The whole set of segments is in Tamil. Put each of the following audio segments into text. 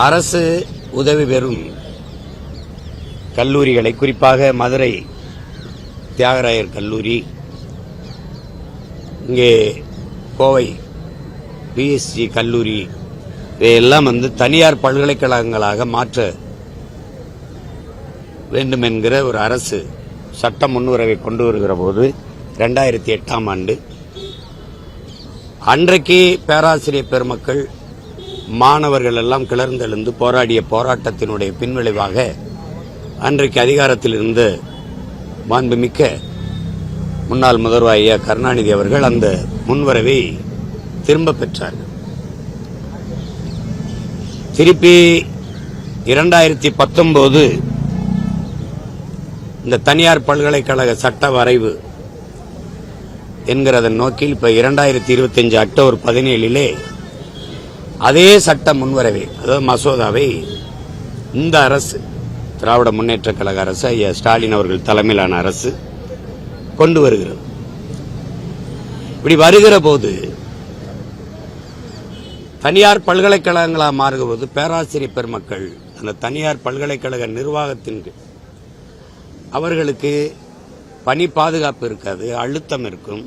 அரசு உதவி பெறும் கல்லூரிகளை, குறிப்பாக மதுரை தியாகராயர் கல்லூரி, இங்கே கோவை பிஎஸ்சி கல்லூரி, இவையெல்லாம் தனியார் பல்கலைக்கழகங்களாக மாற்ற வேண்டும் என்கிற ஒரு அரசு சட்ட முன்வரவை கொண்டு வருகிற போது 2008ஆம் ஆண்டு அன்றைக்கு பேராசிரியர் பெருமக்கள், மாணவர்கள் எல்லாம் கிளர்ந்தெழுந்து போராடிய போராட்டத்தினுடைய பின்விளைவாக அன்றைக்கு அதிகாரத்தில் இருந்த மாண்புமிக்க முன்னாள் முதல்வர் ஐயா கருணாநிதி அவர்கள் அந்த முன்வரவை திரும்ப பெற்றார்கள். திருப்பி 2019 இந்த தனியார் பல்கலைக்கழக சட்ட வரைவு என்கிறதன் நோக்கில் இப்ப 2025 அக்டோபர் 17 அதே சட்ட முன்வரவை, அதாவது மசோதாவை இந்த அரசு, திராவிட முன்னேற்ற கழக அரசு, ஐயா ஸ்டாலின் அவர்கள் தலைமையிலான அரசு கொண்டு வருகிறது. இப்படி வருகிற போது தனியார் பல்கலைக்கழகங்களாக மாறுகிற போது பேராசிரியர் பெருமக்கள் அந்த தனியார் பல்கலைக்கழக நிர்வாகத்தின் அவர்களுக்கு பணி பாதுகாப்பு இருக்காது, அழுத்தம் இருக்கும்.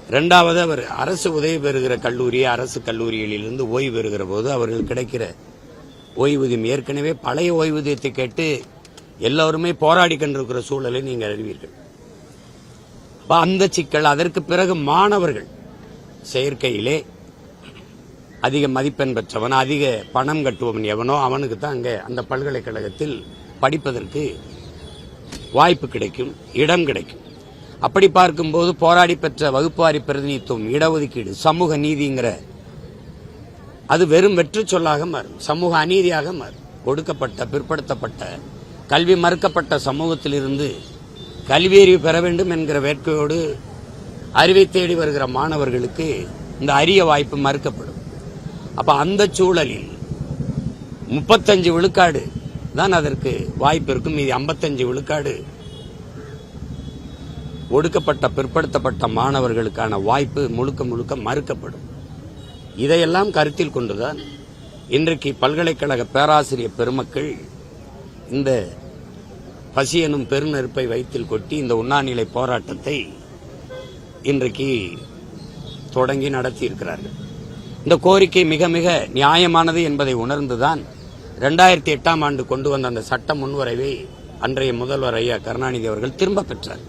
இரண்டாவது, அவர் அரசு உதவி பெறுகிற கல்லூரி, அரசு கல்லூரிகளிலிருந்து ஓய்வு பெறுகிற போது அவர்கள் கிடைக்கிற ஓய்வூதியம் ஏற்கனவே பழைய ஓய்வூதியத்தை கேட்டு எல்லோருமே போராடி கொண்டிருக்கிற சூழலை நீங்கள் அறிவீர்கள். அந்த சிக்கல். அதற்கு பிறகு மாணவர்கள் செயற்கையிலே அதிக மதிப்பெண் பெற்றவன், அதிக பணம் கட்டுவன் எவனோ அவனுக்கு தான் அங்கே அந்த பல்கலைக்கழகத்தில் படிப்பதற்கு வாய்ப்பு கிடைக்கும், இடம் கிடைக்கும். அப்படி பார்க்கும்போது போராடி பெற்ற வகுப்புவாரி பிரதிநிதித்துவம், இடஒதுக்கீடு, சமூக நீதிங்கிற அது வெறும் வெற்று சொல்லாக மாறும், சமூக அநீதியாக மாறும். கொடுக்கப்பட்ட, பிற்படுத்தப்பட்ட, கல்வி மறுக்கப்பட்ட சமூகத்திலிருந்து கல்வியறிவு பெற வேண்டும் என்கிற வேட்கையோடு அறிவை தேடி வருகிற மாணவர்களுக்கு இந்த அரிய வாய்ப்பு மறுக்கப்படும். அப்ப அந்த சூழலில் 35 விழுக்காடு தான் அதற்கு வாய்ப்பு இருக்கும். மீதி 55 விழுக்காடு ஒடுக்கப்பட்ட, பிற்படுத்தப்பட்ட மாணவர்களுக்கான வாய்ப்பு முழுக்க முழுக்க மறுக்கப்படும். இதையெல்லாம் கருத்தில் கொண்டுதான் இன்றைக்கு பல்கலைக்கழக பேராசிரியர் பெருமக்கள் இந்த பசி எனும் பெருநெருப்பை வயிற்றில் கொட்டி இந்த உண்ணாநிலை போராட்டத்தை இன்றைக்கு தொடங்கி நடத்தியிருக்கிறார்கள். இந்த கோரிக்கை மிக மிக நியாயமானது என்பதை உணர்ந்துதான் 2008ஆம் ஆண்டு கொண்டு வந்த அந்த சட்ட முன்வரைவை அன்றைய முதல்வர் ஐயா கருணாநிதி அவர்கள் திரும்ப பெற்றார்.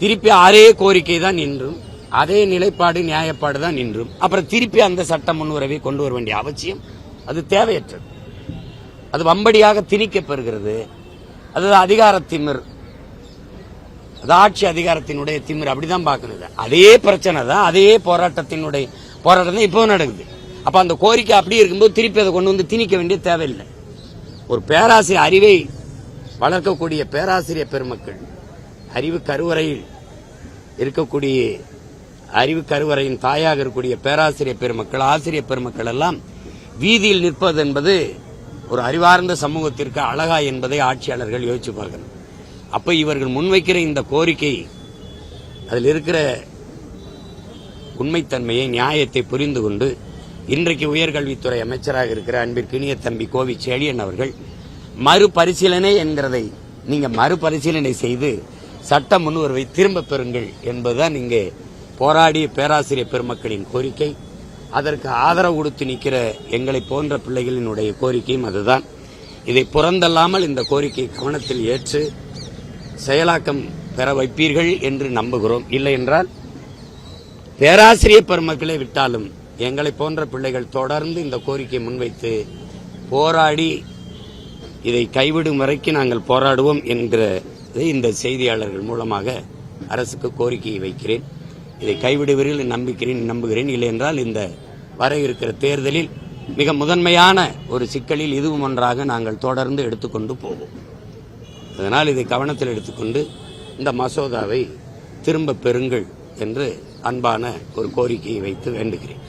திருப்பி அதே கோரிக்கை தான் இன்றும், அதே நிலைப்பாடு, நியாயப்பாடு தான் இன்றும். அப்புறம் திருப்பி அந்த சட்ட முன்வரைவை கொண்டு வர வேண்டிய அவசியம் அது தேவையற்றது. அது வம்படியாக திணிக்கப்பெறுகிறது. அது அதிகார திமிர், அது ஆட்சி அதிகாரத்தினுடைய திமிர், அப்படிதான் பார்க்கணும். அதே பிரச்சனை தான், அதே போராட்டம் தான் இப்போ நடக்குது. அப்ப அந்த கோரிக்கை அப்படி இருக்கும்போது திருப்பி அதை கொண்டு வந்து திணிக்க வேண்டிய தேவையில்லை. ஒரு பேராசிரியர், அறிவை வளர்க்கக்கூடிய பேராசிரியர் பெருமக்கள், அறிவு கருவறையில் இருக்கக்கூடிய, அறிவு கருவறையின் தாயாக இருக்கக்கூடிய பேராசிரியர் பெருமக்கள், ஆசிரியர் பெருமக்கள் எல்லாம் வீதியில் நிற்பது என்பது ஒரு அறிவார்ந்த சமூகத்திற்கு அழகா என்பதை ஆட்சியாளர்கள் யோசிச்சு பார்க்கணும். அப்ப இவர்கள் முன்வைக்கிற இந்த கோரிக்கை, அதில் இருக்கிற உண்மைத்தன்மையை, நியாயத்தை புரிந்து கொண்டு இன்றைக்கு உயர்கல்வித்துறை அமைச்சராக இருக்கிற அன்பிற்கினிய தம்பி கோவி செழியன் அவர்கள் மறுபரிசீலனை என்கிறதை நீங்க மறுபரிசீலனை செய்து சட்ட முன்வரவை திரும்ப பெறுங்கள் என்பதுதான் இங்கே போராடிய பேராசிரியர் பெருமக்களின் கோரிக்கை. அதற்கு ஆதரவு கொடுத்து நிற்கிற எங்களை போன்ற பிள்ளைகளினுடைய கோரிக்கையும் அதுதான். இதை புறந்தல்லாமல் இந்த கோரிக்கை கவனத்தில் ஏற்று செயலாக்கம் பெற வைப்பீர்கள் என்று நம்புகிறோம். இல்லை என்றால் பேராசிரியர் பெருமக்களை விட்டாலும் எங்களை போன்ற பிள்ளைகள் தொடர்ந்து இந்த கோரிக்கை முன்வைத்து போராடி இதை கைவிடும் வரைக்கும் நாங்கள் போராடுவோம் என்கிற இந்த செய்தியாளர்கள் மூலமாக அரசுக்கு கோரிக்கையை வைக்கிறேன். இதை கைவிடுவீர்கள் நம்புகிறேன். இல்லை என்றால் இந்த வர இருக்கிற தேர்தலில் மிக முதன்மையான ஒரு சிக்கலில் இதுவும் ஒன்றாக நாங்கள் தொடர்ந்து எடுத்துக்கொண்டு போவோம். அதனால் இதை கவனத்தில் எடுத்துக்கொண்டு இந்த மசோதாவை திரும்ப பெறுங்கள் என்று அன்பான ஒரு கோரிக்கையை வைத்து வேண்டுகிறேன்.